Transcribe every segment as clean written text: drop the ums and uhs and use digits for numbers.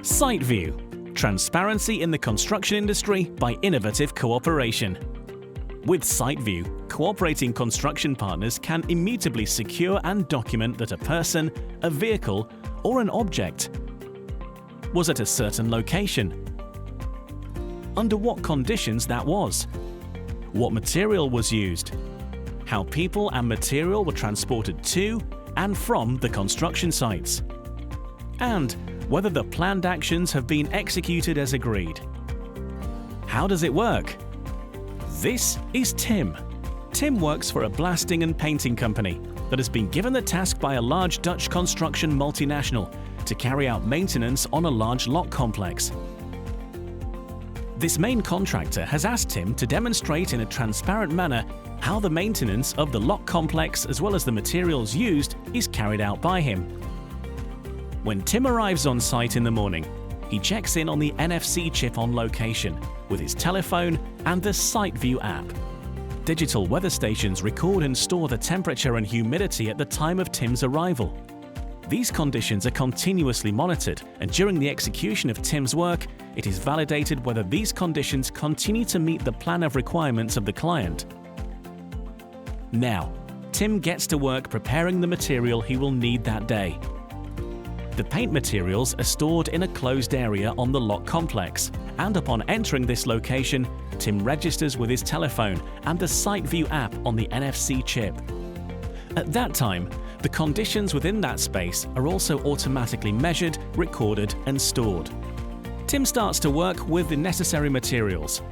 SiteView – transparency in the construction industry by innovative cooperation. With SiteView, cooperating construction partners can immutably secure and document that a person, a vehicle, or an object was at a certain location, under what conditions that was, what material was used, how people and material were transported to and from the construction sites, and whether the planned actions have been executed as agreed. How does it work? This is Tim. Tim works for a blasting and painting company that has been given the task by a large Dutch construction multinational to carry out maintenance on a large lock complex. This main contractor has asked Tim to demonstrate in a transparent manner how the maintenance of the lock complex as well as the materials used is carried out by him. When Tim arrives on site in the morning, he checks in on the NFC chip on location with his telephone and the SiteView app. Digital weather stations record and store the temperature and humidity at the time of Tim's arrival. These conditions are continuously monitored, and during the execution of Tim's work, it is validated whether these conditions continue to meet the plan of requirements of the client. Now, Tim gets to work preparing the material he will need that day. The paint materials are stored in a closed area on the lock complex, and upon entering this location, Tim registers with his telephone and the SiteView app on the NFC chip. At that time, the conditions within that space are also automatically measured, recorded, and stored. Tim starts to work with the necessary materials.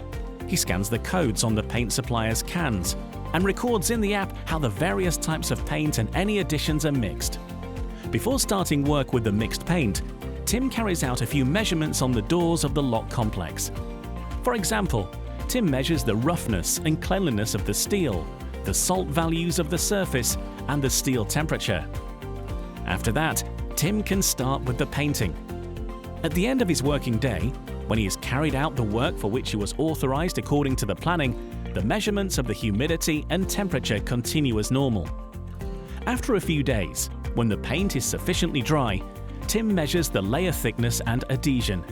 He scans the codes on the paint supplier's cans and records in the app how the various types of paint and any additions are mixed. Before starting work with the mixed paint, Tim carries out a few measurements on the doors of the lock complex. For example, Tim measures the roughness and cleanliness of the steel, the salt values of the surface, and the steel temperature. After that, Tim can start with the painting. At the end of his working day, when he has carried out the work for which he was authorized according to the planning, the measurements of the humidity and temperature continue as normal. After a few days, when the paint is sufficiently dry, Tim measures the layer thickness and adhesion.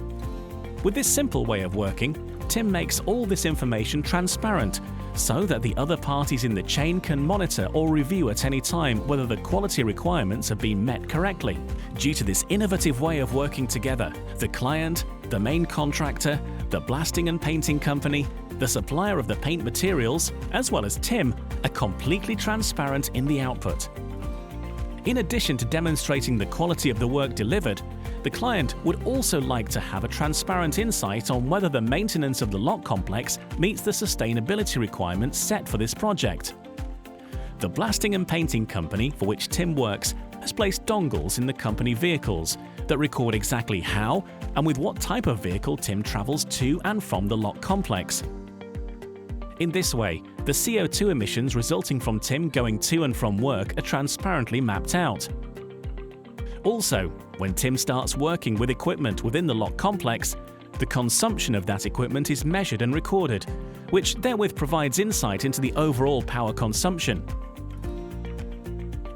With this simple way of working, Tim makes all this information transparent so that the other parties in the chain can monitor or review at any time whether the quality requirements have been met correctly. Due to this innovative way of working together, the client, the main contractor, the blasting and painting company, the supplier of the paint materials, as well as Tim, are completely transparent in the output. In addition to demonstrating the quality of the work delivered, the client would also like to have a transparent insight on whether the maintenance of the lock complex meets the sustainability requirements set for this project. The blasting and painting company for which Tim works has placed dongles in the company vehicles that record exactly how and with what type of vehicle Tim travels to and from the lock complex. In this way, the CO2 emissions resulting from Tim going to and from work are transparently mapped out. Also, when Tim starts working with equipment within the lock complex, the consumption of that equipment is measured and recorded, which therewith provides insight into the overall power consumption.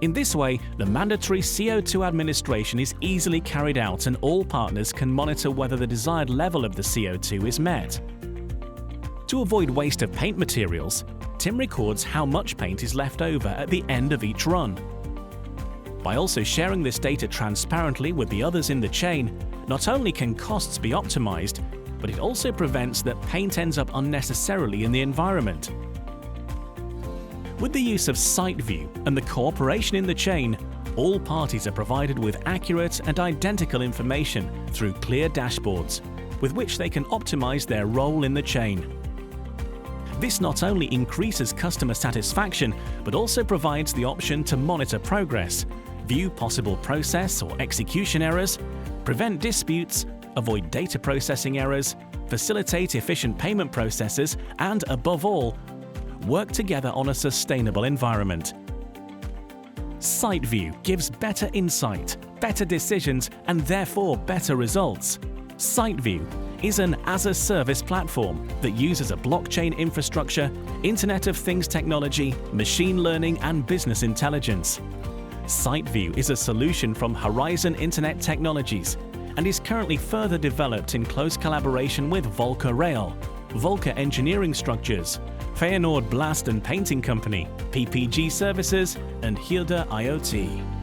In this way, the mandatory CO2 administration is easily carried out and all partners can monitor whether the desired level of the CO2 is met. To avoid waste of paint materials, Tim records how much paint is left over at the end of each run. By also sharing this data transparently with the others in the chain, not only can costs be optimized, but it also prevents that paint ends up unnecessarily in the environment. With the use of SiteView and the cooperation in the chain, all parties are provided with accurate and identical information through clear dashboards, with which they can optimize their role in the chain. This not only increases customer satisfaction, but also provides the option to monitor progress, view possible process or execution errors, prevent disputes, avoid data processing errors, facilitate efficient payment processes, and above all, work together on a sustainable environment. SiteView gives better insight, better decisions, and therefore better results. SiteView is an as-a-service platform that uses a blockchain infrastructure, Internet of Things technology, machine learning, and business intelligence. SiteView is a solution from Horizon Internet Technologies and is currently further developed in close collaboration with Volker Rail, Volker Engineering Structures, Feyenoord Blast and Painting Company, PPG Services, and Hilda IoT.